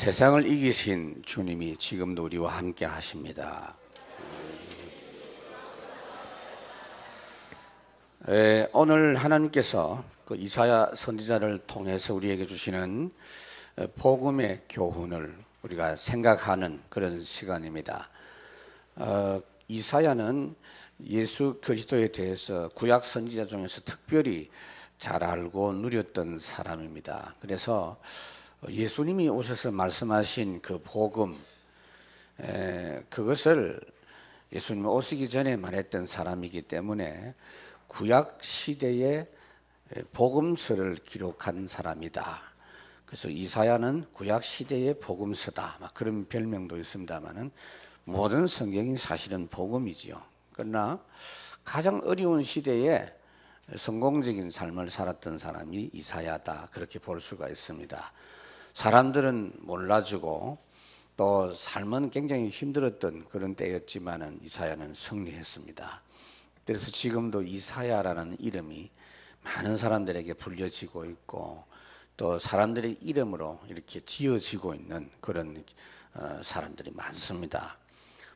세상을 이기신 주님이 지금도 우리와 함께 하십니다. 오늘 하나님께서 그 이사야 선지자를 통해서 우리에게 주시는 복음의 교훈을 우리가 생각하는 그런 시간입니다. 이사야는 예수 그리스도에 대해서 구약 선지자 중에서 특별히 잘 알고 누렸던 사람입니다. 그래서 예수님이 오셔서 말씀하신 그 복음, 그것을 예수님이 오시기 전에 말했던 사람이기 때문에 구약 시대의 복음서를 기록한 사람이다. 그래서 이사야는 구약 시대의 복음서다. 막 그런 별명도 있습니다만은 모든 성경이 사실은 복음이지요. 그러나 가장 어려운 시대에 성공적인 삶을 살았던 사람이 이사야다. 그렇게 볼 수가 있습니다. 사람들은 몰라주고 또 삶은 굉장히 힘들었던 그런 때였지만은 이사야는 승리했습니다. 그래서 지금도 이사야라는 이름이 많은 사람들에게 불려지고 있고 또 사람들의 이름으로 이렇게 지어지고 있는 그런 사람들이 많습니다.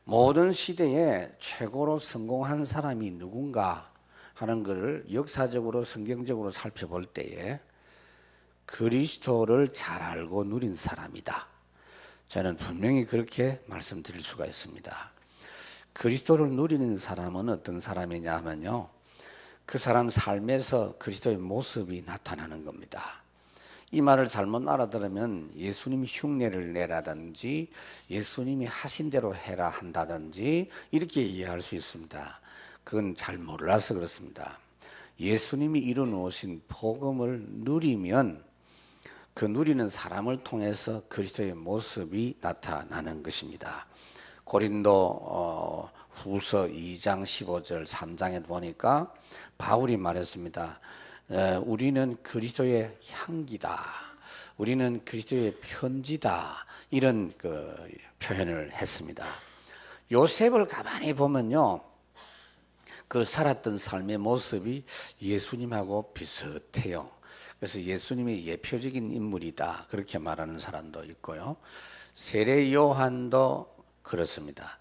모든 시대에 최고로 성공한 사람이 누군가 하는 것을 역사적으로 성경적으로 살펴볼 때에 그리스도를 잘 알고 누린 사람이다. 저는 분명히 그렇게 말씀드릴 수가 있습니다. 그리스도를 누리는 사람은 어떤 사람이냐 하면요, 그 사람 삶에서 그리스도의 모습이 나타나는 겁니다. 이 말을 잘못 알아들으면 예수님이 흉내를 내라든지 예수님이 하신 대로 해라 한다든지 이렇게 이해할 수 있습니다. 그건 잘 몰라서 그렇습니다. 예수님이 이루어놓으신 복음을 누리면 그 누리는 사람을 통해서 그리스도의 모습이 나타나는 것입니다. 고린도 후서 2장 15절 3장에 보니까 바울이 말했습니다. 우리는 그리스도의 향기다. 우리는 그리스도의 편지다. 이런 그 표현을 했습니다. 요셉을 가만히 보면요, 그 살았던 삶의 모습이 예수님하고 비슷해요. 그래서 예수님이 예표적인 인물이다. 그렇게 말하는 사람도 있고요. 세례 요한도 그렇습니다.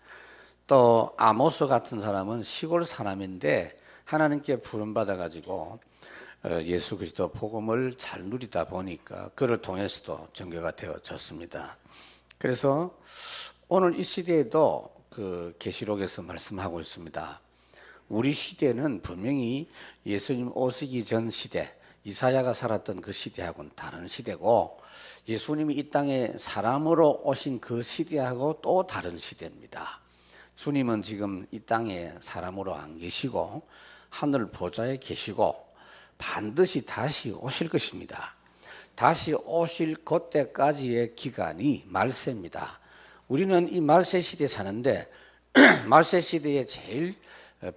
또 아모스 같은 사람은 시골 사람인데 하나님께 부름받아 가지고 예수 그리스도 복음을 잘 누리다 보니까 그를 통해서도 전개가 되어졌습니다. 그래서 오늘 이 시대에도 그 계시록에서 말씀하고 있습니다. 우리 시대는 분명히 예수님 오시기 전 시대, 이사야가 살았던 그 시대하고는 다른 시대고 예수님이 이 땅에 사람으로 오신 그 시대하고 또 다른 시대입니다. 주님은 지금 이 땅에 사람으로 안 계시고 하늘 보좌에 계시고 반드시 다시 오실 것입니다. 다시 오실 그때까지의 기간이 말세입니다. 우리는 이 말세 시대에 사는데 말세 시대에 제일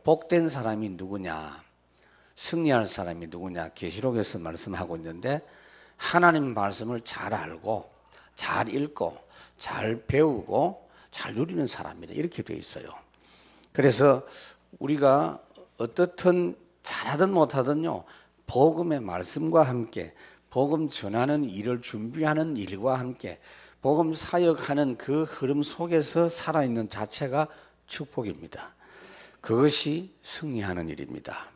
복된 사람이 누구냐? 승리할 사람이 누구냐? 계시록에서 말씀하고 있는데 하나님 말씀을 잘 알고 잘 읽고 잘 배우고 잘 누리는 사람이다. 이렇게 되어 있어요. 그래서 우리가 어떻든 잘하든 못하든요, 복음의 말씀과 함께 복음 전하는 일을 준비하는 일과 함께 복음 사역하는 그 흐름 속에서 살아있는 자체가 축복입니다. 그것이 승리하는 일입니다.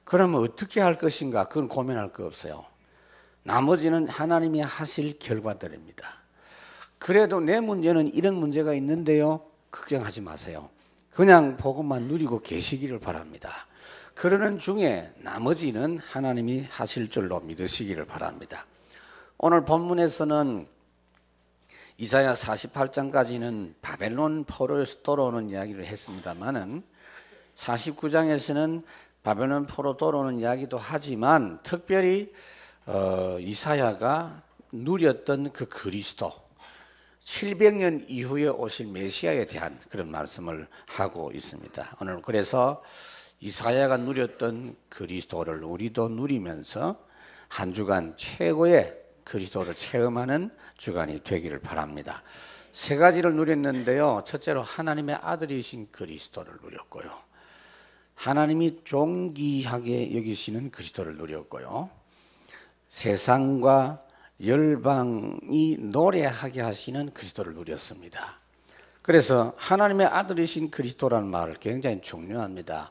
그러면 어떻게 할 것인가? 그건 고민할 거 없어요. 나머지는 하나님이 하실 결과들입니다. 그래도 내 문제는 이런 문제가 있는데요, 걱정하지 마세요. 그냥 복음만 누리고 계시기를 바랍니다. 그러는 중에 나머지는 하나님이 하실 줄로 믿으시기를 바랍니다. 오늘 본문에서는 이사야 48장까지는 바벨론 포로에서 돌아오는 이야기를 했습니다만은 49장에서는 바벨론 포로 돌아오는 이야기도 하지만 특별히 이사야가 누렸던 그 그리스도 700년 이후에 오실 메시아에 대한 그런 말씀을 하고 있습니다. 오늘 그래서 이사야가 누렸던 그리스도를 우리도 누리면서 한 주간 최고의 그리스도를 체험하는 주간이 되기를 바랍니다. 세 가지를 누렸는데요. 첫째로 하나님의 아들이신 그리스도를 누렸고요. 하나님이 존귀하게 여기시는 그리스도를 누렸고요. 세상과 열방이 노래하게 하시는 그리스도를 누렸습니다. 그래서 하나님의 아들이신 그리스도라는 말을 굉장히 중요합니다.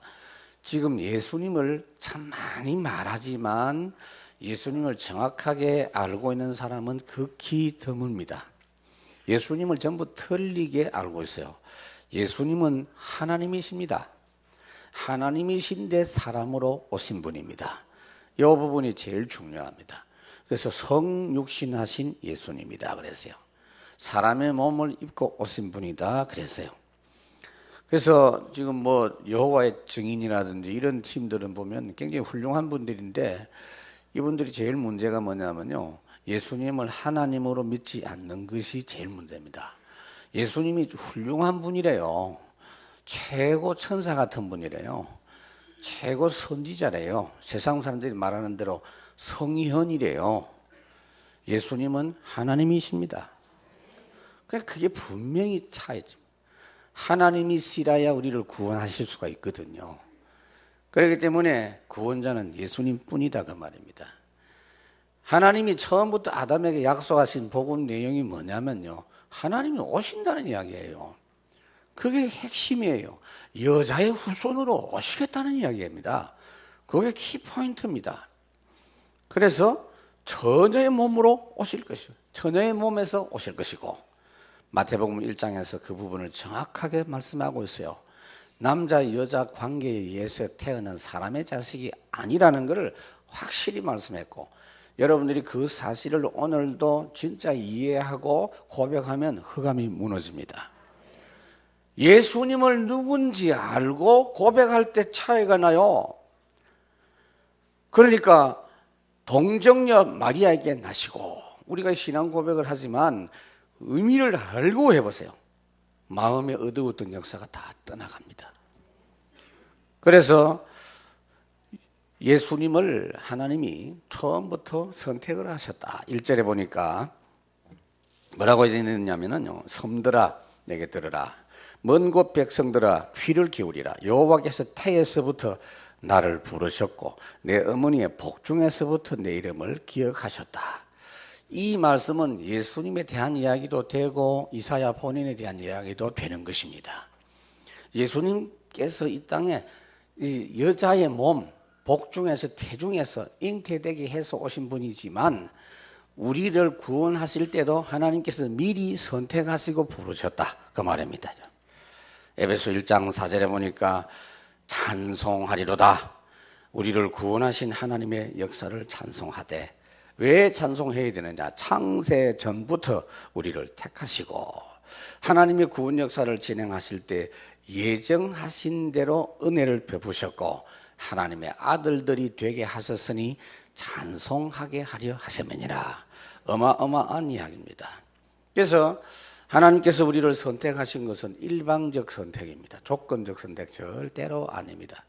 지금 예수님을 참 많이 말하지만 예수님을 정확하게 알고 있는 사람은 극히 드뭅니다. 예수님을 전부 틀리게 알고 있어요. 예수님은 하나님이십니다. 하나님이신데 사람으로 오신 분입니다. 이 부분이 제일 중요합니다. 그래서 성육신하신 예수님이다 그랬어요. 사람의 몸을 입고 오신 분이다 그랬어요. 그래서 지금 뭐 여호와의 증인이라든지 이런 팀들은 보면 굉장히 훌륭한 분들인데 이분들이 제일 문제가 뭐냐면요, 예수님을 하나님으로 믿지 않는 것이 제일 문제입니다. 예수님이 훌륭한 분이래요. 최고 천사 같은 분이래요. 최고 선지자래요. 세상 사람들이 말하는 대로 성현이래요. 예수님은 하나님이십니다. 그러니까 그게 분명히 차이죠. 하나님이시라야 우리를 구원하실 수가 있거든요. 그렇기 때문에 구원자는 예수님뿐이다 그 말입니다. 하나님이 처음부터 아담에게 약속하신 복음 내용이 뭐냐면요, 하나님이 오신다는 이야기예요. 그게 핵심이에요. 여자의 후손으로 오시겠다는 이야기입니다. 그게 키포인트입니다. 그래서 처녀의 몸으로 오실 것이고 처녀의 몸에서 오실 것이고, 마태복음 1장에서 그 부분을 정확하게 말씀하고 있어요. 남자 여자 관계에 의해서 태어난 사람의 자식이 아니라는 것을 확실히 말씀했고, 여러분들이 그 사실을 오늘도 진짜 이해하고 고백하면 흑암이 무너집니다. 예수님을 누군지 알고 고백할 때 차이가 나요. 그러니까 동정녀 마리아에게 나시고, 우리가 신앙 고백을 하지만 의미를 알고 해보세요. 마음에 어두웠던 역사가 다 떠나갑니다. 그래서 예수님을 하나님이 처음부터 선택을 하셨다. 1절에 보니까 뭐라고 되느냐면요, 섬들아 내게 들으라, 먼 곳 백성들아 귀를 기울이라. 여호와께서 태에서부터 나를 부르셨고 내 어머니의 복중에서부터 내 이름을 기억하셨다. 이 말씀은 예수님에 대한 이야기도 되고 이사야 본인에 대한 이야기도 되는 것입니다. 예수님께서 이 땅에 이 여자의 몸, 복중에서 태중에서 잉태되게 해서 오신 분이지만 우리를 구원하실 때도 하나님께서 미리 선택하시고 부르셨다 그 말입니다. 에베소 1장 4절에 보니까 찬송하리로다. 우리를 구원하신 하나님의 역사를 찬송하되, 왜 찬송해야 되느냐? 창세 전부터 우리를 택하시고 하나님의 구원 역사를 진행하실 때 예정하신 대로 은혜를 베푸셨고 하나님의 아들들이 되게 하셨으니 찬송하게 하려 하셨느니라. 어마어마한 이야기입니다. 그래서 하나님께서 우리를 선택하신 것은 일방적 선택입니다. 조건적 선택 절대로 아닙니다.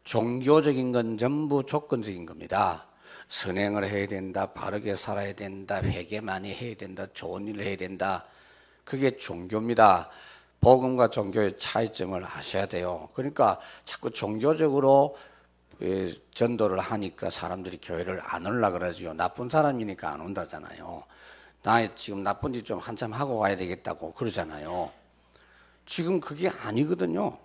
종교적인 건 전부 조건적인 겁니다. 선행을 해야 된다, 바르게 살아야 된다, 회개 많이 해야 된다, 좋은 일을 해야 된다. 그게 종교입니다. 복음과 종교의 차이점을 아셔야 돼요. 그러니까 자꾸 종교적으로 전도를 하니까 사람들이 교회를 안 오려고 그러죠. 나쁜 사람이니까 안 온다잖아요. 나 지금 나쁜 짓 좀 한참 하고 와야 되겠다고 그러잖아요. 지금 그게 아니거든요.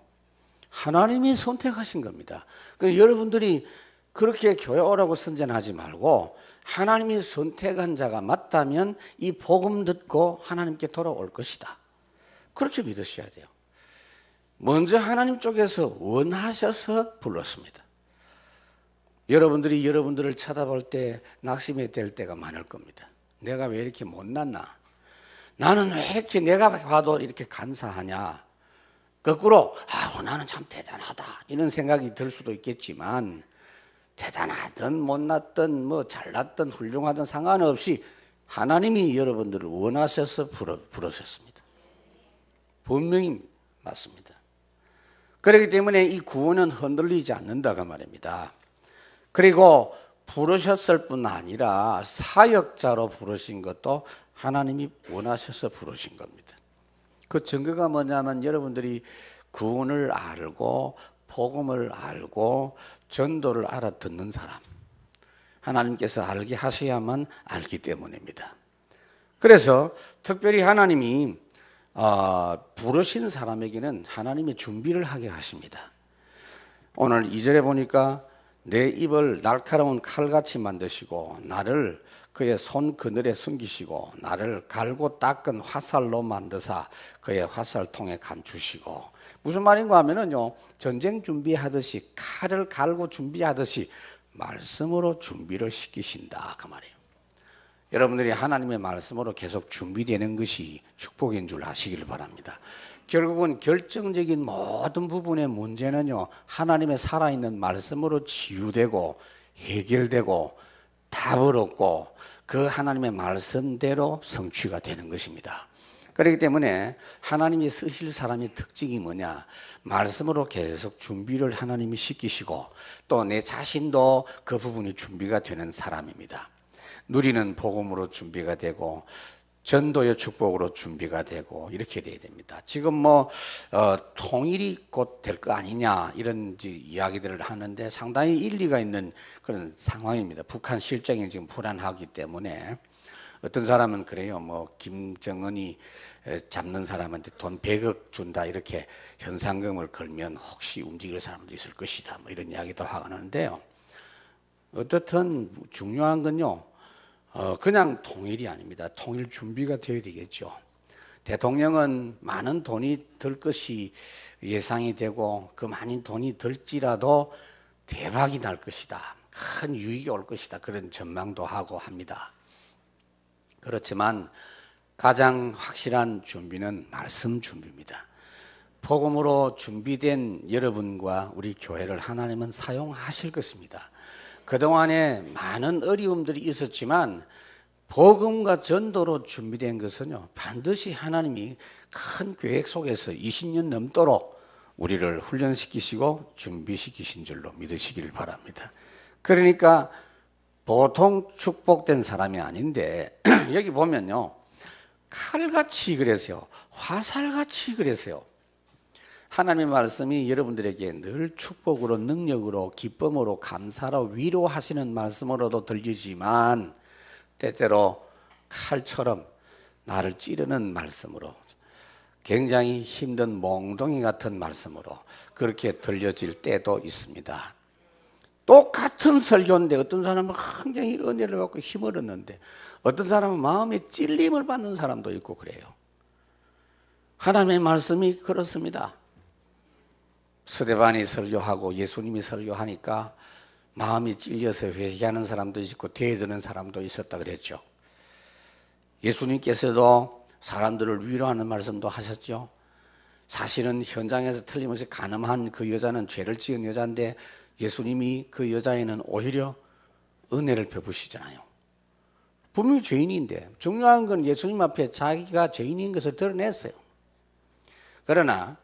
하나님이 선택하신 겁니다. 그러니까 여러분들이 그렇게 교회 오라고 선전하지 말고 하나님이 선택한 자가 맞다면 이 복음 듣고 하나님께 돌아올 것이다. 그렇게 믿으셔야 돼요. 먼저 하나님 쪽에서 원하셔서 불렀습니다. 여러분들이 여러분들을 쳐다볼 때 낙심이 될 때가 많을 겁니다. 내가 왜 이렇게 못났나? 나는 왜 이렇게 내가 봐도 이렇게 간사하냐? 거꾸로 나는 참 대단하다 이런 생각이 들 수도 있겠지만, 대단하든 못났든 뭐 잘났든 훌륭하든 상관없이 하나님이 여러분들을 원하셔서 부르셨습니다. 분명히 맞습니다. 그렇기 때문에 이 구원은 흔들리지 않는다가 말입니다. 그리고 부르셨을 뿐 아니라 사역자로 부르신 것도 하나님이 원하셔서 부르신 겁니다. 그 증거가 뭐냐면 여러분들이 구원을 알고 복음을 알고 전도를 알아듣는 사람, 하나님께서 알게 하셔야만 알기 때문입니다. 그래서 특별히 하나님이 부르신 사람에게는 하나님이 준비를 하게 하십니다. 오늘 2절에 보니까 내 입을 날카로운 칼같이 만드시고 나를 그의 손 그늘에 숨기시고 나를 갈고 닦은 화살로 만드사 그의 화살통에 감추시고, 무슨 말인가 하면은요, 전쟁 준비하듯이 칼을 갈고 준비하듯이 말씀으로 준비를 시키신다 그 말이에요. 여러분들이 하나님의 말씀으로 계속 준비되는 것이 축복인 줄 아시길 바랍니다. 결국은 결정적인 모든 부분의 문제는요, 하나님의 살아있는 말씀으로 치유되고 해결되고 답을 얻고 그 하나님의 말씀대로 성취가 되는 것입니다. 그렇기 때문에 하나님이 쓰실 사람의 특징이 뭐냐? 말씀으로 계속 준비를 하나님이 시키시고 또 내 자신도 그 부분이 준비가 되는 사람입니다. 누리는 복음으로 준비가 되고 전도의 축복으로 준비가 되고 이렇게 돼야 됩니다. 지금 통일이 곧 될 거 아니냐 이런 이야기들을 하는데 상당히 일리가 있는 그런 상황입니다. 북한 실정이 지금 불안하기 때문에 어떤 사람은 그래요. 김정은이 잡는 사람한테 돈 100억 준다 이렇게 현상금을 걸면 혹시 움직일 사람도 있을 것이다 이런 이야기도 하는데요. 어떻든 중요한 건요, 그냥 통일이 아닙니다. 통일 준비가 되어야 되겠죠. 대통령은 많은 돈이 들 것이 예상이 되고 그 많은 돈이 들지라도 대박이 날 것이다, 큰 유익이 올 것이다, 그런 전망도 하고 합니다. 그렇지만 가장 확실한 준비는 말씀 준비입니다. 복음으로 준비된 여러분과 우리 교회를 하나님은 사용하실 것입니다. 그동안에 많은 어려움들이 있었지만 복음과 전도로 준비된 것은요, 반드시 하나님이 큰 계획 속에서 20년 넘도록 우리를 훈련시키시고 준비시키신 줄로 믿으시기를 바랍니다. 그러니까 보통 축복된 사람이 아닌데 여기 보면요, 칼같이 그래서요, 화살같이 그래서요, 하나님의 말씀이 여러분들에게 늘 축복으로 능력으로 기쁨으로 감사로 위로하시는 말씀으로도 들리지만 때때로 칼처럼 나를 찌르는 말씀으로, 굉장히 힘든 몽둥이 같은 말씀으로 그렇게 들려질 때도 있습니다. 똑같은 설교인데 어떤 사람은 굉장히 은혜를 받고 힘을 얻는데 어떤 사람은 마음에 찔림을 받는 사람도 있고 그래요. 하나님의 말씀이 그렇습니다. 스데반이 설교하고 예수님이 설교하니까 마음이 찔려서 회개하는 사람도 있고 대드는 사람도 있었다 그랬죠. 예수님께서도 사람들을 위로하는 말씀도 하셨죠. 사실은 현장에서 틀림없이 간음한 그 여자는 죄를 지은 여자인데 예수님이 그 여자에는 오히려 은혜를 베푸시잖아요. 분명히 죄인인데 중요한 건 예수님 앞에 자기가 죄인인 것을 드러냈어요. 그러나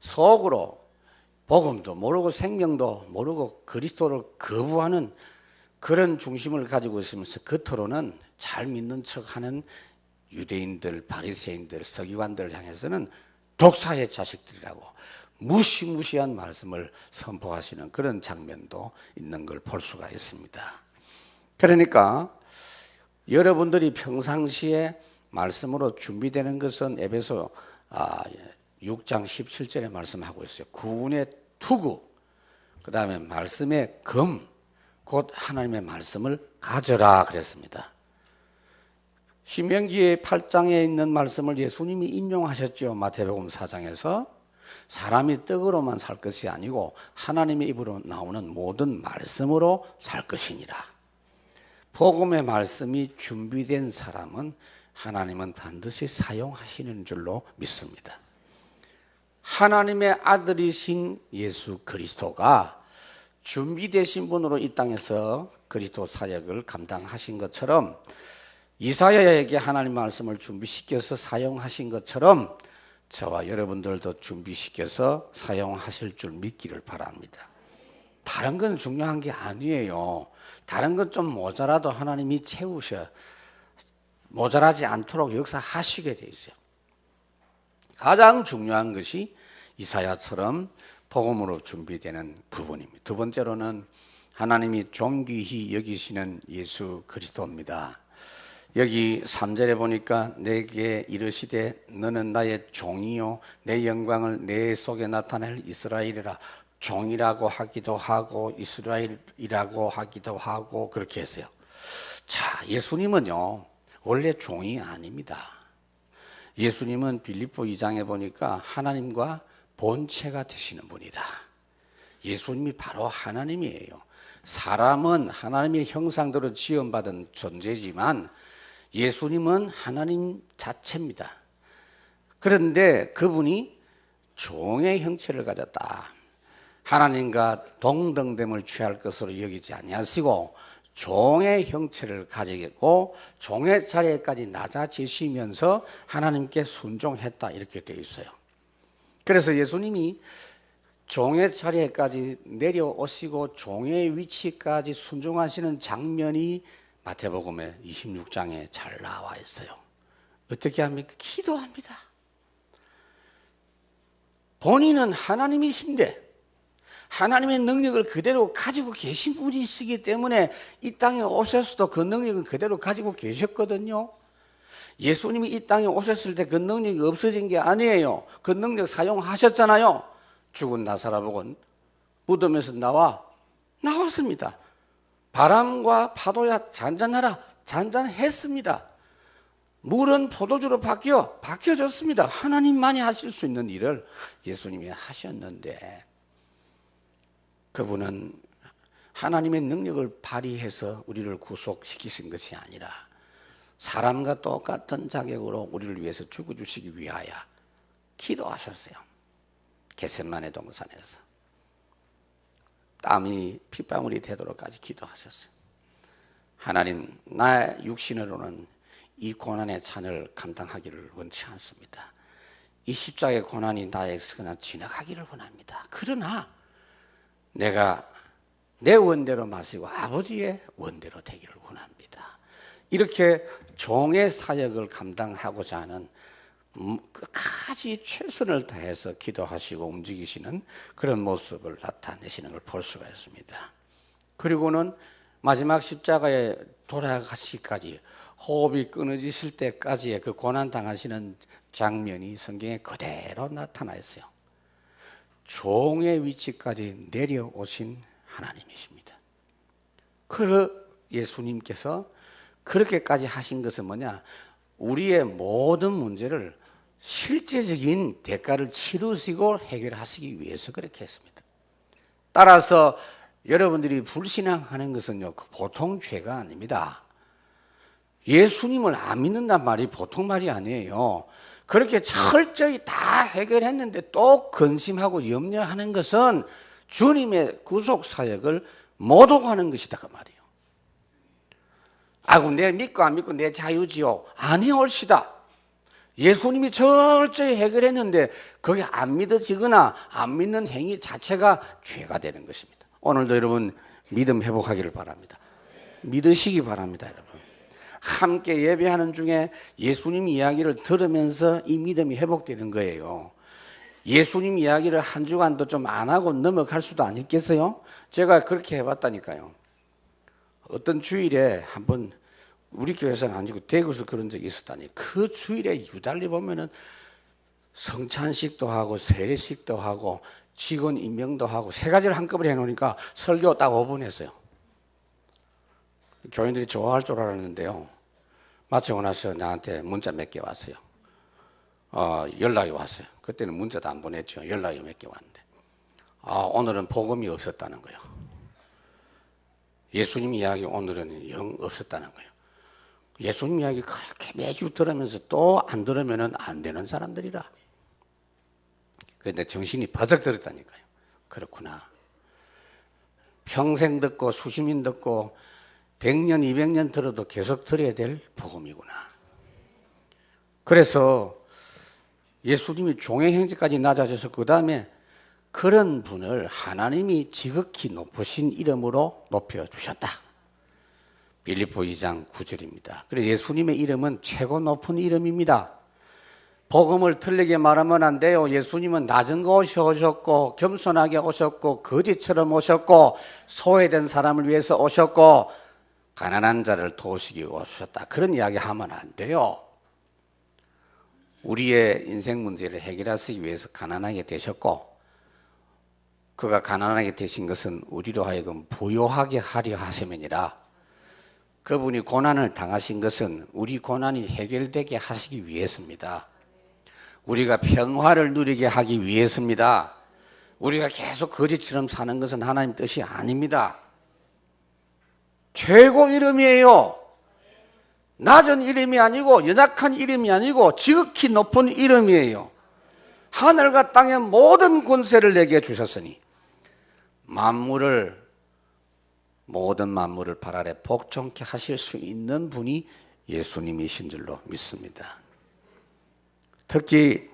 속으로 복음도 모르고 생명도 모르고 그리스도를 거부하는 그런 중심을 가지고 있으면서 겉으로는 잘 믿는 척하는 유대인들, 바리새인들, 서기관들을 향해서는 독사의 자식들이라고 무시무시한 말씀을 선포하시는 그런 장면도 있는 걸 볼 수가 있습니다. 그러니까 여러분들이 평상시에 말씀으로 준비되는 것은 에베소 6장 17절에 말씀하고 있어요. 구원의 투구, 그 다음에 말씀의 검, 곧 하나님의 말씀을 가져라 그랬습니다. 신명기의 8장에 있는 말씀을 예수님이 인용하셨죠. 마태복음 4장에서 사람이 떡으로만 살 것이 아니고 하나님의 입으로 나오는 모든 말씀으로 살 것이니라. 복음의 말씀이 준비된 사람은 하나님은 반드시 사용하시는 줄로 믿습니다. 하나님의 아들이신 예수 그리스도가 준비되신 분으로 이 땅에서 그리스도 사역을 감당하신 것처럼 이사야에게 하나님 말씀을 준비시켜서 사용하신 것처럼 저와 여러분들도 준비시켜서 사용하실 줄 믿기를 바랍니다. 다른 건 중요한 게 아니에요. 다른 건 좀 모자라도 하나님이 채우셔 모자라지 않도록 역사하시게 돼 있어요. 가장 중요한 것이 이사야처럼 복음으로 준비되는 부분입니다. 두 번째로는 하나님이 존귀히 여기시는 예수 그리스도입니다. 여기 3절에 보니까 내게 이르시되 너는 나의 종이요 내 영광을 내 속에 나타낼 이스라엘이라. 종이라고 하기도 하고 이스라엘이라고 하기도 하고 그렇게 했어요. 자, 예수님은요 원래 종이 아닙니다. 예수님은 빌립보 2장에 보니까 하나님과 본체가 되시는 분이다. 예수님이 바로 하나님이에요. 사람은 하나님의 형상대로 지음받은 존재지만 예수님은 하나님 자체입니다. 그런데 그분이 종의 형체를 가졌다. 하나님과 동등됨을 취할 것으로 여기지 아니하시고 종의 형체를 가지고 종의 자리에까지 낮아지시면서 하나님께 순종했다 이렇게 되어 있어요. 그래서 예수님이 종의 자리에까지 내려오시고 종의 위치까지 순종하시는 장면이 마태복음의 26장에 잘 나와 있어요. 어떻게 합니까? 기도합니다. 본인은 하나님이신데 하나님의 능력을 그대로 가지고 계신 분이시기 때문에 이 땅에 오셨어도 그 능력은 그대로 가지고 계셨거든요. 예수님이 이 땅에 오셨을 때 그 능력이 없어진 게 아니에요. 그 능력 사용하셨잖아요. 죽은 나사로 보고 무덤에서 나왔습니다. 바람과 파도야 잔잔하라 잔잔했습니다. 물은 포도주로 바뀌어졌습니다. 하나님만이 하실 수 있는 일을 예수님이 하셨는데 그분은 하나님의 능력을 발휘해서 우리를 구속시키신 것이 아니라 사람과 똑같은 자격으로 우리를 위해서 죽어주시기 위하여 기도하셨어요. 겟세마네 동산에서 땀이 핏방울이 되도록까지 기도하셨어요. 하나님, 나의 육신으로는 이 고난의 잔을 감당하기를 원치 않습니다. 이 십자가의 고난이 나에게서 그냥 지나가기를 원합니다. 그러나 내가 내 원대로 마시고 아버지의 원대로 되기를 원합니다. 이렇게 종의 사역을 감당하고자 하는 끝까지 최선을 다해서 기도하시고 움직이시는 그런 모습을 나타내시는 걸 볼 수가 있습니다. 그리고는 마지막 십자가에 돌아가시기까지 호흡이 끊어지실 때까지의 그 고난 당하시는 장면이 성경에 그대로 나타나 있어요. 종의 위치까지 내려오신 하나님이십니다. 그 예수님께서 그렇게까지 하신 것은 뭐냐? 우리의 모든 문제를 실제적인 대가를 치르시고 해결하시기 위해서 그렇게 했습니다. 따라서 여러분들이 불신앙하는 것은요, 보통 죄가 아닙니다. 예수님을 안 믿는단 말이 보통 말이 아니에요. 그렇게 철저히 다 해결했는데 또 근심하고 염려하는 것은 주님의 구속 사역을 못 오가는 것이다 그 말이에요. 아이고 내 믿고 안 믿고 내 자유지요. 아니올시다. 예수님이 철저히 해결했는데 그게 안 믿어지거나 안 믿는 행위 자체가 죄가 되는 것입니다. 오늘도 여러분 믿음 회복하기를 바랍니다. 믿으시기 바랍니다 여러분. 함께 예배하는 중에 예수님 이야기를 들으면서 이 믿음이 회복되는 거예요. 예수님 이야기를 한 주간도 좀 안 하고 넘어갈 수도 안 있겠어요? 제가 그렇게 해봤다니까요. 어떤 주일에 한번 우리 교회에서는 아니고 대구에서 그런 적이 있었다니. 그 주일에 유달리 보면은 성찬식도 하고 세례식도 하고 직원 임명도 하고 세 가지를 한꺼번에 해놓으니까 설교 딱 5분 했어요. 교인들이 좋아할 줄 알았는데요. 마치고 나서 나한테 문자 몇 개 왔어요. 연락이 왔어요. 그때는 문자도 안 보냈죠. 연락이 몇 개 왔는데. 오늘은 복음이 없었다는 거예요. 예수님 이야기 오늘은 영 없었다는 거예요. 예수님 이야기 그렇게 매주 들으면서 또 안 들으면 안 되는 사람들이라. 그런데 정신이 버쩍 들었다니까요. 그렇구나. 평생 듣고 수십 년 듣고 100년, 200년 들어도 계속 들어야 될 복음이구나. 그래서 예수님이 종의 형제까지 낮아져서 그 다음에 그런 분을 하나님이 지극히 높으신 이름으로 높여주셨다. 빌립보 2장 9절입니다. 그래서 예수님의 이름은 최고 높은 이름입니다. 복음을 틀리게 말하면 안 돼요. 예수님은 낮은 곳에 오셨고 겸손하게 오셨고 거지처럼 오셨고 소외된 사람을 위해서 오셨고 가난한 자를 도우시기 오셨다. 그런 이야기 하면 안 돼요. 우리의 인생 문제를 해결하시기 위해서 가난하게 되셨고 그가 가난하게 되신 것은 우리로 하여금 부유하게 하려 하심이니라. 그분이 고난을 당하신 것은 우리 고난이 해결되게 하시기 위해서입니다. 우리가 평화를 누리게 하기 위해서입니다. 우리가 계속 거지처럼 사는 것은 하나님 뜻이 아닙니다. 최고 이름이에요. 낮은 이름이 아니고 연약한 이름이 아니고 지극히 높은 이름이에요. 하늘과 땅의 모든 권세를 내게 주셨으니 모든 만물을 발 아래 복종케 하실 수 있는 분이 예수님이신 줄로 믿습니다. 특히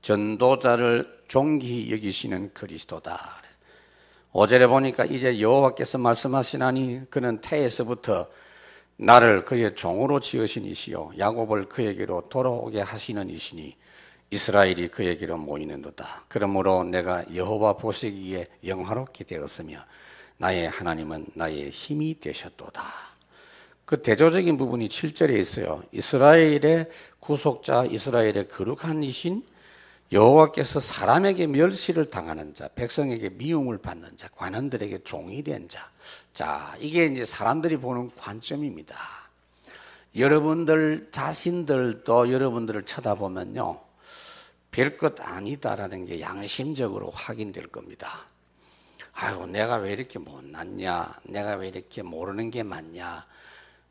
전도자를 존귀히 여기시는 그리스도다. 5절에 보니까 이제 여호와께서 말씀하시나니 그는 태에서부터 나를 그의 종으로 지으신 이시요 야곱을 그에게로 돌아오게 하시는 이시니 이스라엘이 그에게로 모이는도다. 그러므로 내가 여호와 보시기에 영화롭게 되었으며 나의 하나님은 나의 힘이 되셨도다. 그 대조적인 부분이 7절에 있어요. 이스라엘의 구속자, 이스라엘의 거룩한 이신 여호와께서 사람에게 멸시를 당하는 자, 백성에게 미움을 받는 자, 관원들에게 종이 된 자. 자, 이게 이제 사람들이 보는 관점입니다. 여러분들 자신들도 여러분들을 쳐다보면요, 별것 아니다라는 게 양심적으로 확인될 겁니다. 아이고, 내가 왜 이렇게 못났냐? 내가 왜 이렇게 모르는 게 많냐?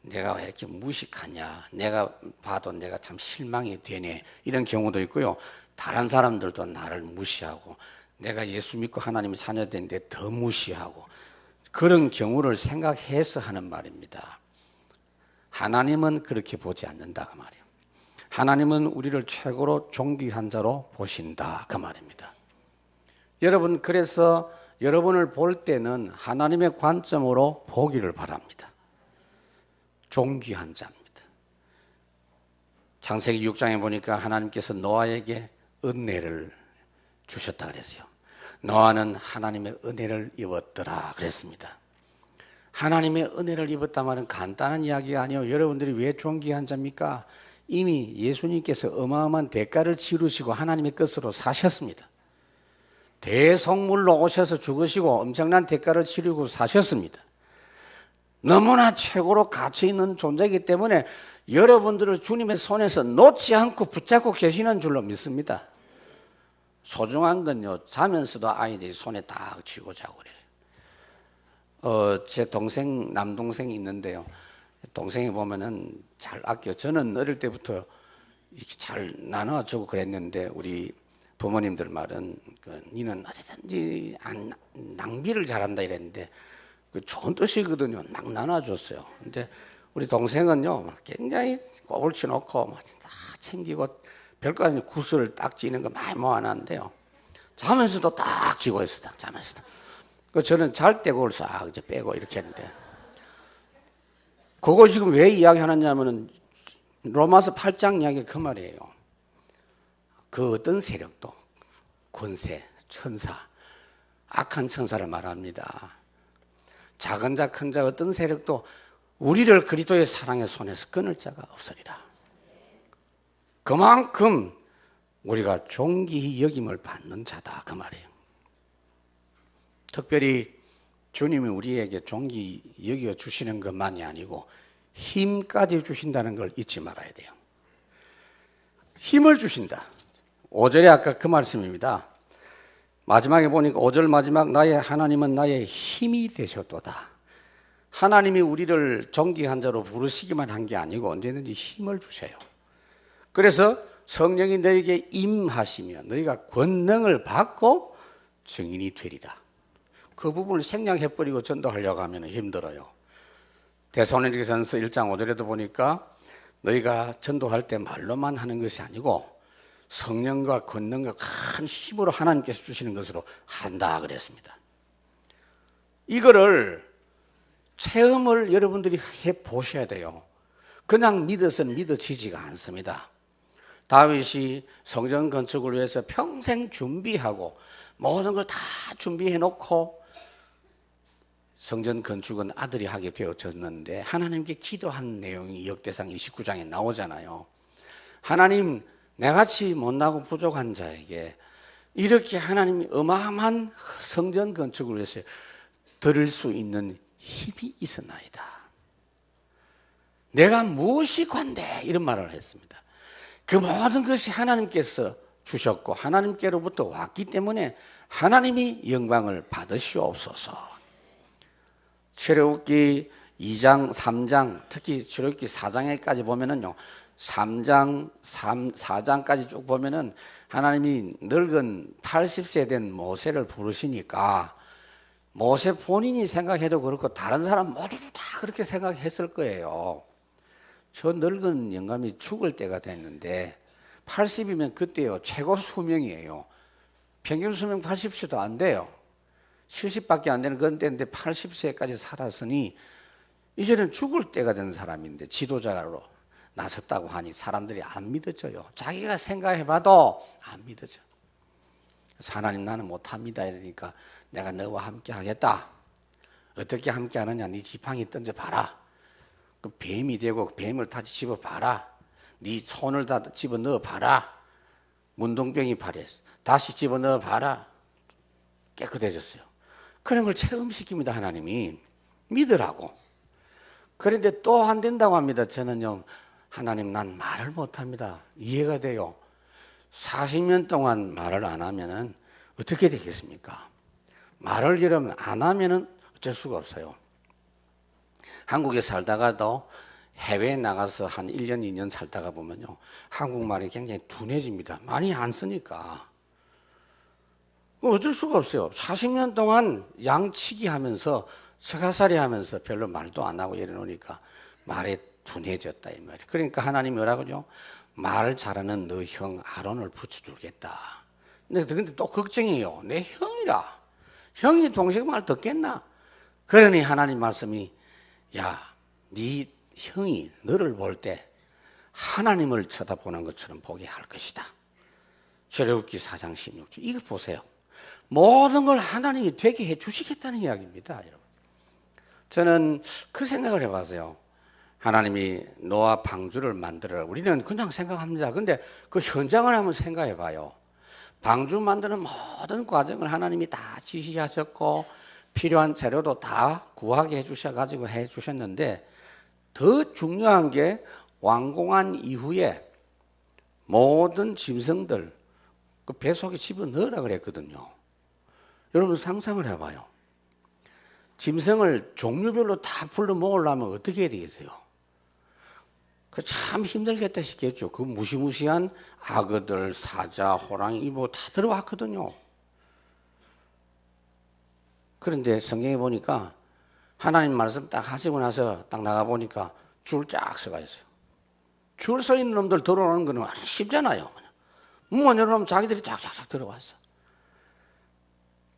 내가 왜 이렇게 무식하냐? 내가 봐도 내가 참 실망이 되네. 이런 경우도 있고요. 다른 사람들도 나를 무시하고 내가 예수 믿고 하나님의 자녀인데 더 무시하고 그런 경우를 생각해서 하는 말입니다. 하나님은 그렇게 보지 않는다 그 말이에요. 하나님은 우리를 최고로 존귀한 자로 보신다 그 말입니다. 여러분, 그래서 여러분을 볼 때는 하나님의 관점으로 보기를 바랍니다. 존귀한 자입니다. 창세기 6장에 보니까 하나님께서 노아에게 은혜를 주셨다 그랬어요. 노아는 하나님의 은혜를 입었더라 그랬습니다. 하나님의 은혜를 입었다 말은 간단한 이야기가 아니에요. 여러분들이 왜 존귀한 자입니까? 이미 예수님께서 어마어마한 대가를 치르시고 하나님의 것으로 사셨습니다. 대속물로 오셔서 죽으시고 엄청난 대가를 치르고 사셨습니다. 너무나 최고로 가치 있는 존재이기 때문에 여러분들을 주님의 손에서 놓지 않고 붙잡고 계시는 줄로 믿습니다. 소중한 건요, 자면서도 아이들이 손에 딱 쥐고 자고 그래요. 제 동생, 남동생이 있는데요. 동생이 보면은 잘 아껴. 저는 어릴 때부터 이렇게 잘 나눠주고 그랬는데, 우리 부모님들 말은, 니는 어디든지 낭비를 잘한다 이랬는데, 그 좋은 뜻이거든요. 막 나눠줬어요. 근데 우리 동생은요, 굉장히 꼽을 쳐놓고, 다 챙기고, 별거 아닌 구슬을 딱 쥐는 거 많이 모아놨는데요. 자면서도 딱 쥐고 있어, 자면서도. 저는 잘 때 그걸 싹 이제 빼고 이렇게 했는데, 그걸 지금 왜 이야기하느냐면은, 로마서 8장 이야기 그 말이에요. 그 어떤 세력도, 권세, 천사, 악한 천사를 말합니다. 작은 자, 큰 자, 어떤 세력도 우리를 그리스도의 사랑의 손에서 끊을 자가 없으리라. 그만큼 우리가 존귀히 여김을 받는 자다 그 말이에요. 특별히 주님이 우리에게 존귀히 여겨 주시는 것만이 아니고 힘까지 주신다는 걸 잊지 말아야 돼요. 힘을 주신다. 5절에 아까 그 말씀입니다. 마지막에 보니까 5절 마지막, 나의 하나님은 나의 힘이 되셨도다. 하나님이 우리를 존귀한 자로 부르시기만 한 게 아니고 언제든지 힘을 주세요. 그래서 성령이 너에게 임하시며 너희가 권능을 받고 증인이 되리라. 그 부분을 생략해버리고 전도하려고 하면 힘들어요. 데살로니가전서 1장 5절에도 보니까 너희가 전도할 때 말로만 하는 것이 아니고 성령과 권능과 큰 힘으로 하나님께서 주시는 것으로 한다 그랬습니다. 이거를 체험을 여러분들이 해보셔야 돼요. 그냥 믿어서는 믿어지지가 않습니다. 다윗이 성전 건축을 위해서 평생 준비하고 모든 걸 다 준비해 놓고 성전 건축은 아들이 하게 되어졌는데 하나님께 기도한 내용이 역대상 29장에 나오잖아요. 하나님, 내같이 못나고 부족한 자에게 이렇게 하나님이 어마어마한 성전 건축을 위해서 드릴 수 있는 힘이 있었나이다. 내가 무엇이 관대? 이런 말을 했습니다. 그 모든 것이 하나님께서 주셨고 하나님께로부터 왔기 때문에 하나님이 영광을 받으시옵소서. 출애굽기 2장, 3장, 특히 출애굽기 4장에까지 보면은요, 3장, 4장까지 쭉 보면은 하나님이 늙은 80세 된 모세를 부르시니까 모세 본인이 생각해도 그렇고 다른 사람 모두도 다 그렇게 생각했을 거예요. 저 늙은 영감이 죽을 때가 됐는데 80이면 그때요 최고 수명이에요. 평균 수명 80세도 안 돼요. 70밖에 안 되는 그런 때인데 80세까지 살았으니 이제는 죽을 때가 된 사람인데 지도자로 나섰다고 하니 사람들이 안 믿어져요. 자기가 생각해봐도 안 믿어져. 그래서 하나님, 나는 못합니다 이러니까 내가 너와 함께 하겠다. 어떻게 함께 하느냐? 네 지팡이 던져봐라. 그 뱀이 되고 뱀을 다시 집어봐라. 네 손을 다 집어넣어봐라. 문둥병이 발에 다시 집어넣어봐라. 깨끗해졌어요. 그런 걸 체험시킵니다. 하나님이. 믿으라고. 그런데 또 안 된다고 합니다. 저는요, 하나님, 난 말을 못합니다. 이해가 돼요. 40년 동안 말을 안 하면은 어떻게 되겠습니까? 말을 여러분 안 하면은 어쩔 수가 없어요. 한국에 살다가도 해외에 나가서 한 1년, 2년 살다가 보면요, 한국말이 굉장히 둔해집니다. 많이 안 쓰니까. 어쩔 수가 없어요. 40년 동안 양치기 하면서 서가살이 하면서 별로 말도 안 하고 이러니까 말이 둔해졌다 이 말이에요. 그러니까 하나님이 뭐라고 하죠? 말 잘하는 너 형 아론을 붙여주겠다. 근데 또 걱정이에요. 내 형이라. 형이 동생 말 듣겠나? 그러니 하나님 말씀이, 야, 네 형이 너를 볼 때 하나님을 쳐다보는 것처럼 보게 할 것이다. 출애굽기 4장 16절. 이거 보세요. 모든 걸 하나님이 되게 해 주시겠다는 이야기입니다, 여러분. 저는 그 생각을 해봤어요. 하나님이 노아 방주를 만들어라. 우리는 그냥 생각합니다. 근데 그 현장을 한번 생각해 봐요. 방주 만드는 모든 과정을 하나님이 다 지시하셨고 필요한 재료도 다 구하게 해주셔가지고 해주셨는데 더 중요한 게 완공한 이후에 모든 짐승들 그 배 속에 집어넣으라 그랬거든요. 여러분 상상을 해봐요. 짐승을 종류별로 다 불러 먹으려면 어떻게 해야 되겠어요? 그 참 힘들겠다 싶겠죠. 그 무시무시한 악어들, 사자, 호랑이 뭐 다 들어왔거든요. 그런데 성경에 보니까 하나님 말씀 딱 하시고 나서 딱 나가 보니까 줄 쫙 서가 있어요. 줄 서 있는 놈들 들어오는 거는 아주 쉽잖아요. 문 열어놓으면 자기들이 쫙쫙쫙 들어왔어.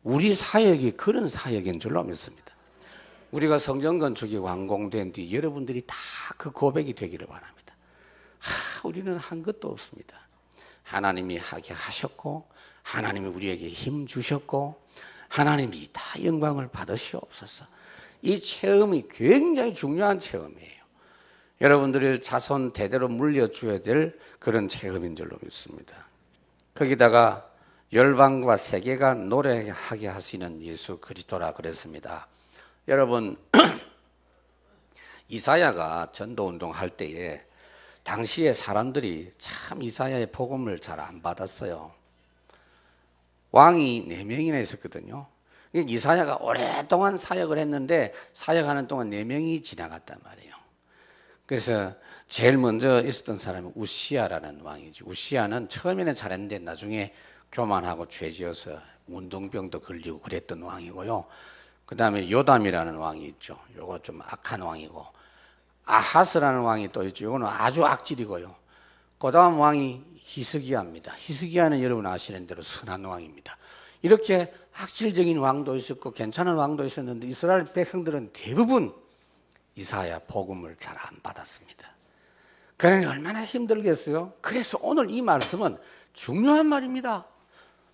우리 사역이 그런 사역인 줄로 믿습니다. 우리가 성전 건축이 완공된 뒤 여러분들이 다 그 고백이 되기를 바랍니다. 우리는 한 것도 없습니다. 하나님이 하게 하셨고 하나님이 우리에게 힘 주셨고 하나님이 다 영광을 받으시옵소서. 이 체험이 굉장히 중요한 체험이에요. 여러분들의 자손 대대로 물려줘야 될 그런 체험인 줄로 믿습니다. 거기다가 열방과 세계가 노래하게 하시는 예수 그리스도라 그랬습니다. 여러분 이사야가 전도운동 할 때에 당시에 사람들이 참 이사야의 복음을 잘 안 받았어요. 왕이 4명이나 있었거든요. 이사야가 오랫동안 사역을 했는데 사역하는 동안 4명이 지나갔단 말이에요. 그래서 제일 먼저 있었던 사람이 우시야라는 왕이지. 우시야는 처음에는 잘했는데 나중에 교만하고 죄지어서 운동병도 걸리고 그랬던 왕이고요. 그 다음에 요담이라는 왕이 있죠. 요거 좀 악한 왕이고, 아하스라는 왕이 또 있죠. 요거는 아주 악질이고요. 그 다음 왕이 히스기야입니다. 히스기야는 여러분 아시는 대로 선한 왕입니다. 이렇게 악질적인 왕도 있었고 괜찮은 왕도 있었는데 이스라엘 백성들은 대부분 이사야 복음을 잘 안 받았습니다. 그러니 얼마나 힘들겠어요? 그래서 오늘 이 말씀은 중요한 말입니다.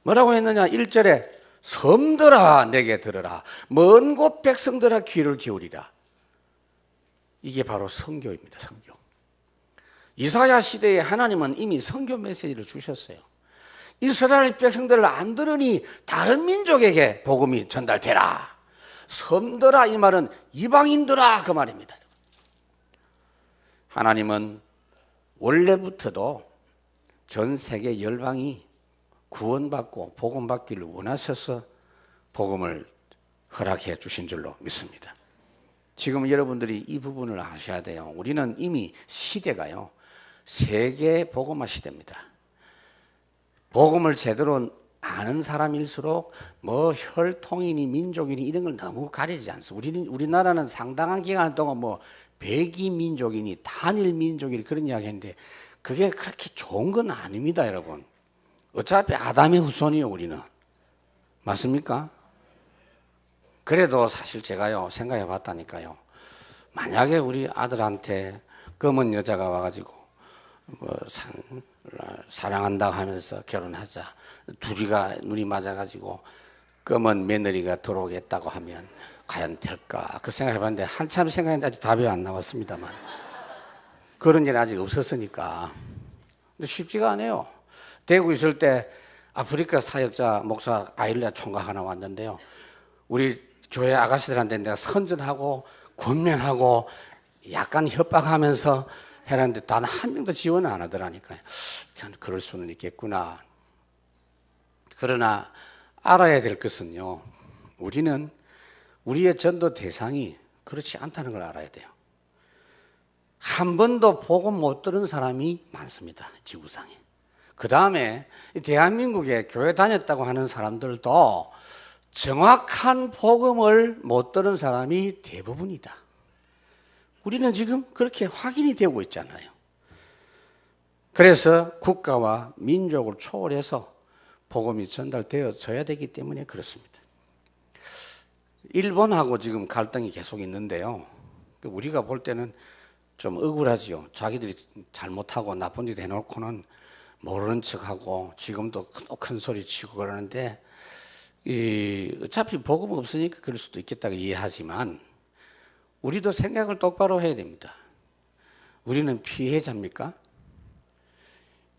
뭐라고 했느냐? 1절에 섬들아 내게 들으라. 먼 곳 백성들아 귀를 기울이라. 이게 바로 선교입니다. 선교. 이사야 시대에 하나님은 이미 선교 메시지를 주셨어요. 이스라엘 백성들을 안 들으니 다른 민족에게 복음이 전달되라. 섬들아 이 말은 이방인들아 그 말입니다. 하나님은 원래부터도 전 세계 열방이 구원받고 복음받기를 원하셔서 복음을 허락해 주신 줄로 믿습니다. 지금 여러분들이 이 부분을 아셔야 돼요. 우리는 이미 시대가요, 세계 복음화 시대입니다. 복음을 제대로 아는 사람일수록 뭐 혈통이니 민족이니 이런 걸 너무 가리지 않습니다. 우리나라는 상당한 기간 동안 뭐 백이 민족이니 단일 민족이니 그런 이야기 했는데 그게 그렇게 좋은 건 아닙니다, 여러분. 어차피 아담의 후손이요, 우리는. 맞습니까? 그래도 사실 제가요, 생각해 봤다니까요. 만약에 우리 아들한테 검은 여자가 와가지고, 사랑한다고 하면서 결혼하자. 둘이가 눈이 맞아가지고 검은 며느리가 들어오겠다고 하면 과연 될까? 그 생각해 봤는데 한참 생각했는데 아직 답이 안 나왔습니다만. 그런 일은 아직 없었으니까. 근데 쉽지가 않아요. 대구 있을 때 아프리카 사역자 목사 아일라 총각 하나 왔는데요. 우리 교회 아가씨들한테 내가 선전하고 권면하고 약간 협박하면서 해놨는데 단 한 명도 지원을 안 하더라니까요. 그럴 수는 있겠구나. 그러나 알아야 될 것은요, 우리는 우리의 전도 대상이 그렇지 않다는 걸 알아야 돼요. 한 번도 복음 못 들은 사람이 많습니다, 지구상에. 그 다음에 대한민국에 교회 다녔다고 하는 사람들도 정확한 복음을 못 들은 사람이 대부분이다. 우리는 지금 그렇게 확인이 되고 있잖아요. 그래서 국가와 민족을 초월해서 복음이 전달되어져야 되기 때문에 그렇습니다. 일본하고 지금 갈등이 계속 있는데요. 우리가 볼 때는 좀 억울하지요. 자기들이 잘못하고 나쁜 짓 해놓고는 모르는 척하고 지금도 큰 소리 치고 그러는데 어차피 복음 없으니까 그럴 수도 있겠다고 이해하지만 우리도 생각을 똑바로 해야 됩니다. 우리는 피해자입니까?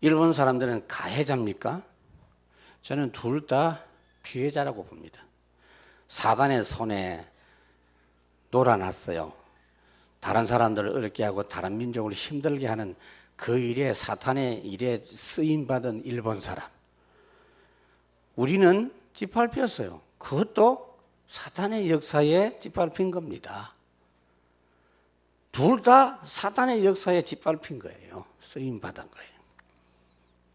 일본 사람들은 가해자입니까? 저는 둘 다 피해자라고 봅니다. 사단의 손에 놀아놨어요. 다른 사람들을 어렵게 하고 다른 민족을 힘들게 하는 그 일에, 사탄의 일에 쓰임받은 일본 사람. 우리는 짓밟혔어요. 그것도 사탄의 역사에 짓밟힌 겁니다. 둘 다 사탄의 역사에 짓밟힌 거예요. 쓰임받은 거예요.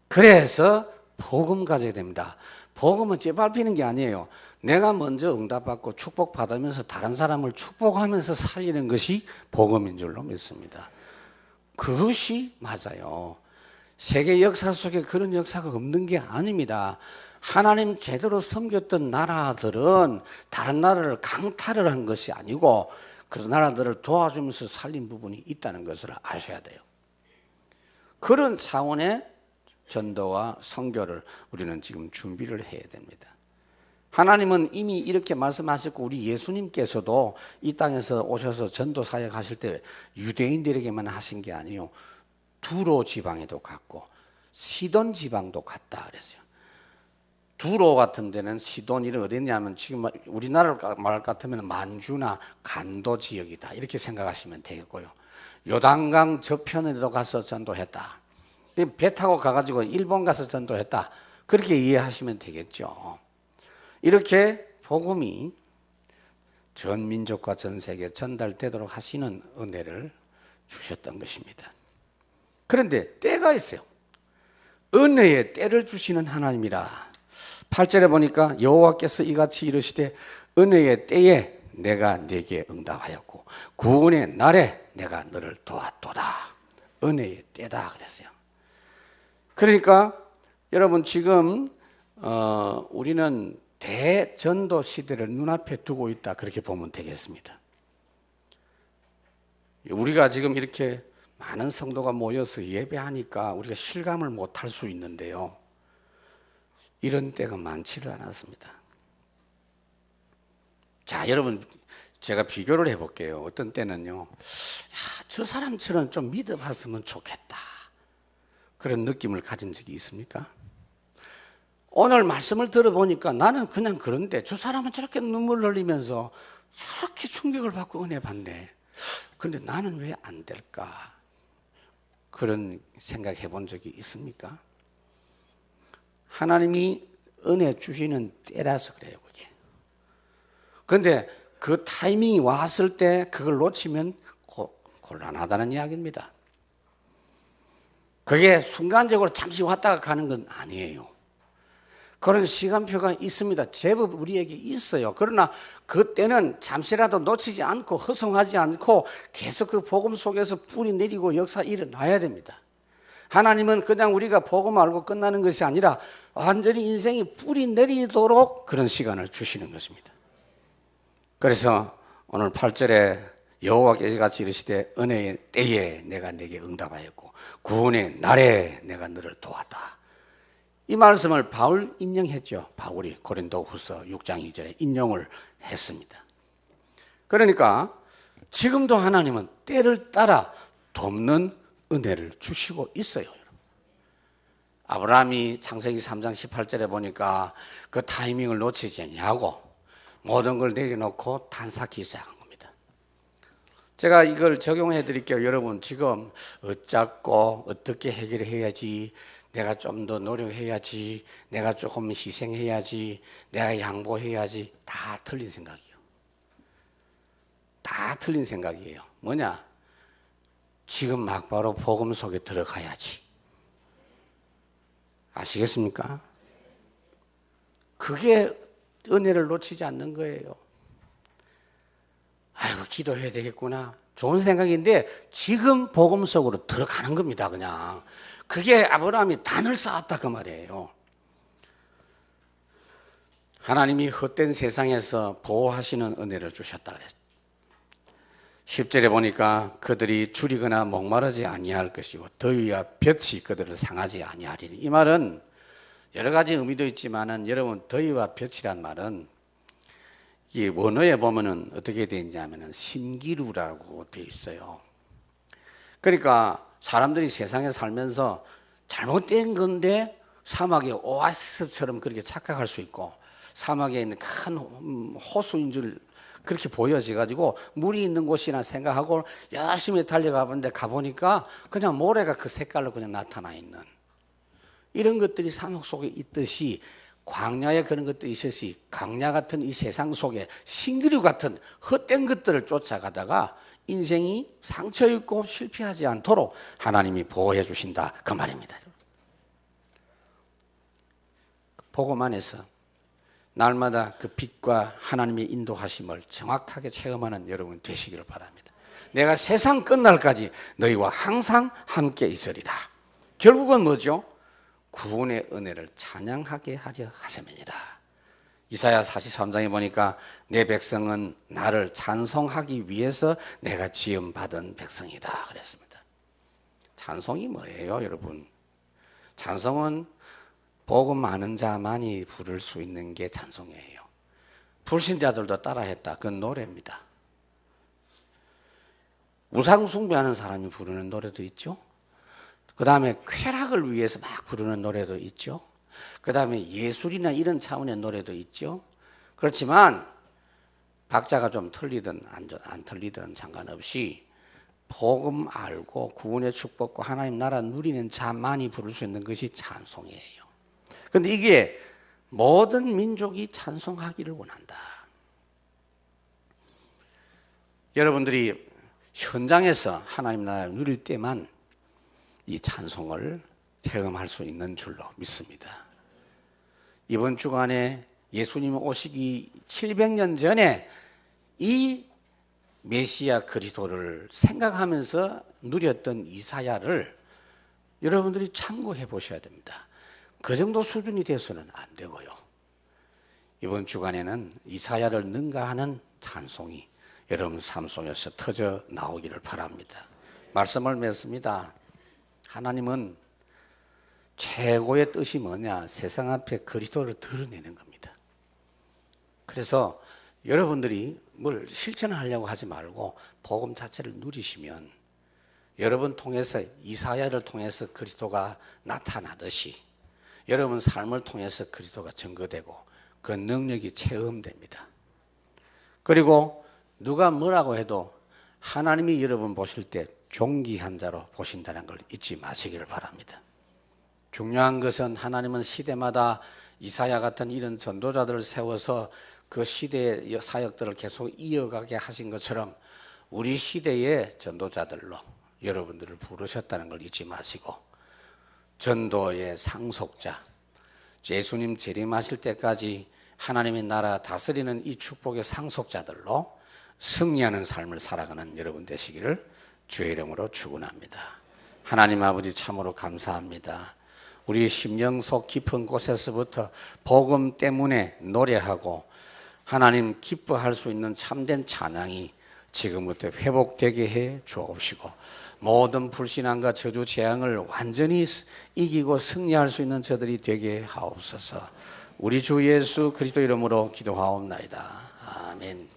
그래서 복음 가져야 됩니다. 복음은 짓밟히는 게 아니에요. 내가 먼저 응답받고 축복받으면서 다른 사람을 축복하면서 살리는 것이 복음인 줄로 믿습니다. 그것이 맞아요. 세계 역사 속에 그런 역사가 없는 게 아닙니다. 하나님 제대로 섬겼던 나라들은 다른 나라를 강탈을 한 것이 아니고 그 나라들을 도와주면서 살린 부분이 있다는 것을 아셔야 돼요. 그런 차원의 전도와 선교를 우리는 지금 준비를 해야 됩니다. 하나님은 이미 이렇게 말씀하셨고 우리 예수님께서도 이 땅에서 오셔서 전도 사역하실 때 유대인들에게만 하신 게 아니에요. 두로 지방에도 갔고 시돈 지방도 갔다 그랬어요. 두로 같은 데는 시돈이 어디냐면 지금 우리나라 말 같으면 만주나 간도 지역이다 이렇게 생각하시면 되겠고요. 요단강 저편에도 가서 전도했다. 배 타고 가가지고 일본 가서 전도했다. 그렇게 이해하시면 되겠죠. 이렇게 복음이 전 민족과 전 세계에 전달되도록 하시는 은혜를 주셨던 것입니다. 그런데 때가 있어요. 은혜의 때를 주시는 하나님이라. 8절에 보니까 여호와께서 이같이 이르시되 은혜의 때에 내가 네게 응답하였고 구원의 날에 내가 너를 도왔도다. 은혜의 때다 그랬어요. 그러니까 여러분 지금 우리는 대전도 시대를 눈앞에 두고 있다 그렇게 보면 되겠습니다. 우리가 지금 이렇게 많은 성도가 모여서 예배하니까 우리가 실감을 못할 수 있는데요. 이런 때가 많지를 않았습니다. 자, 여러분, 제가 비교를 해볼게요. 어떤 때는요, 저 사람처럼 좀 믿어봤으면 좋겠다. 그런 느낌을 가진 적이 있습니까? 오늘 말씀을 들어보니까 나는 그냥 그런데 저 사람은 저렇게 눈물 흘리면서 저렇게 충격을 받고 은혜 받네. 근데 나는 왜 안 될까? 그런 생각해 본 적이 있습니까? 하나님이 은혜 주시는 때라서 그래요, 그게. 근데 그 타이밍이 왔을 때 그걸 놓치면 곤란하다는 이야기입니다. 그게 순간적으로 잠시 왔다가 가는 건 아니에요. 그런 시간표가 있습니다. 제법 우리에게 있어요. 그러나 그때는 잠시라도 놓치지 않고 허송하지 않고 계속 그 복음 속에서 뿌리 내리고 역사 일어나야 됩니다. 하나님은 그냥 우리가 복음 알고 끝나는 것이 아니라 완전히 인생이 뿌리 내리도록 그런 시간을 주시는 것입니다. 그래서 오늘 8절에 여호와께서 같이 이르시되 은혜의 때에 내가 내게 응답하였고 구원의 날에 내가 너를 도왔다. 이 말씀을 바울 인용했죠. 바울이 고린도후서 6장 2절에 인용을 했습니다. 그러니까 지금도 하나님은 때를 따라 돕는 은혜를 주시고 있어요. 아브라함이 창세기 3장 18절에 보니까 그 타이밍을 놓치지 않냐고 모든 걸 내려놓고 탄삭기 시작한 겁니다. 제가 이걸 적용해 드릴게요. 여러분 지금 어쩌고 어떻게 해결해야지, 내가 좀 더 노력해야지, 내가 조금 희생해야지, 내가 양보해야지, 다 틀린 생각이에요. 다 틀린 생각이에요. 뭐냐? 지금 막바로 복음 속에 들어가야지. 아시겠습니까? 그게 은혜를 놓치지 않는 거예요. 아이고, 기도해야 되겠구나. 좋은 생각인데 지금 복음 속으로 들어가는 겁니다, 그냥. 그게 아브라함이 단을 쌓았다 그 말이에요. 하나님이 헛된 세상에서 보호하시는 은혜를 주셨다 그랬어요. 10절에 보니까 그들이 줄이거나 목마르지 아니할 것이고 더위와 볕이 그들을 상하지 아니하리니. 이 말은 여러 가지 의미도 있지만은 여러분, 더위와 볕이란 말은 이 원어에 보면은 어떻게 되어 있냐면은 신기루라고 되어 있어요. 그러니까 사람들이 세상에 살면서 잘못된 건데 사막의 오아시스처럼 그렇게 착각할 수 있고, 사막에 있는 큰 호수인 줄 그렇게 보여져가지고 물이 있는 곳이나 생각하고 열심히 달려가 보는데 가보니까 그냥 모래가 그 색깔로 그냥 나타나 있는 이런 것들이 사막 속에 있듯이 광야에 그런 것들이 있듯이 광야 같은 이 세상 속에 신기루 같은 헛된 것들을 쫓아가다가 인생이 상처 입고 실패하지 않도록 하나님이 보호해 주신다 그 말입니다. 복음 안에서 날마다 그 빛과 하나님의 인도하심을 정확하게 체험하는 여러분 되시기를 바랍니다. 내가 세상 끝날까지 너희와 항상 함께 있으리라. 결국은 뭐죠? 구원의 은혜를 찬양하게 하려 하심이니라. 이사야 43장에 보니까 내 백성은 나를 찬송하기 위해서 내가 지음받은 백성이다 그랬습니다. 찬송이 뭐예요, 여러분? 찬송은 복음 아는 자만이 부를 수 있는 게 찬송이에요. 불신자들도 따라했다. 그건 노래입니다. 우상 숭배하는 사람이 부르는 노래도 있죠. 그 다음에 쾌락을 위해서 막 부르는 노래도 있죠. 그 다음에 예술이나 이런 차원의 노래도 있죠. 그렇지만 박자가 좀 틀리든 안 틀리든 상관없이 복음 알고 구원의 축복과 하나님 나라 누리는 자만이 부를 수 있는 것이 찬송이에요. 그런데 이게 모든 민족이 찬송하기를 원한다. 여러분들이 현장에서 하나님 나라를 누릴 때만 이 찬송을 체험할 수 있는 줄로 믿습니다. 이번 주간에 예수님 오시기 700년 전에 이 메시아 그리스도를 생각하면서 누렸던 이사야를 여러분들이 참고해 보셔야 됩니다. 그 정도 수준이 돼서는 안 되고요. 이번 주간에는 이사야를 능가하는 찬송이 여러분 삶 속에서 터져 나오기를 바랍니다. 말씀을 맺습니다. 하나님은 최고의 뜻이 뭐냐? 세상 앞에 그리스도를 드러내는 겁니다. 그래서 여러분들이 뭘 실천하려고 하지 말고 복음 자체를 누리시면 여러분 통해서 이사야를 통해서 그리스도가 나타나듯이 여러분 삶을 통해서 그리스도가 증거되고 그 능력이 체험됩니다. 그리고 누가 뭐라고 해도 하나님이 여러분 보실 때 존귀한 자로 보신다는 걸 잊지 마시기를 바랍니다. 중요한 것은 하나님은 시대마다 이사야 같은 이런 전도자들을 세워서 그 시대의 사역들을 계속 이어가게 하신 것처럼 우리 시대의 전도자들로 여러분들을 부르셨다는 걸 잊지 마시고 전도의 상속자, 예수님 재림하실 때까지 하나님의 나라 다스리는 이 축복의 상속자들로 승리하는 삶을 살아가는 여러분 되시기를 주의 이름으로 축원합니다. 하나님 아버지 참으로 감사합니다. 우리 심령 속 깊은 곳에서부터 복음 때문에 노래하고 하나님 기뻐할 수 있는 참된 찬양이 지금부터 회복되게 해 주옵시고 모든 불신앙과 저주 재앙을 완전히 이기고 승리할 수 있는 저들이 되게 하옵소서. 우리 주 예수 그리스도 이름으로 기도하옵나이다. 아멘.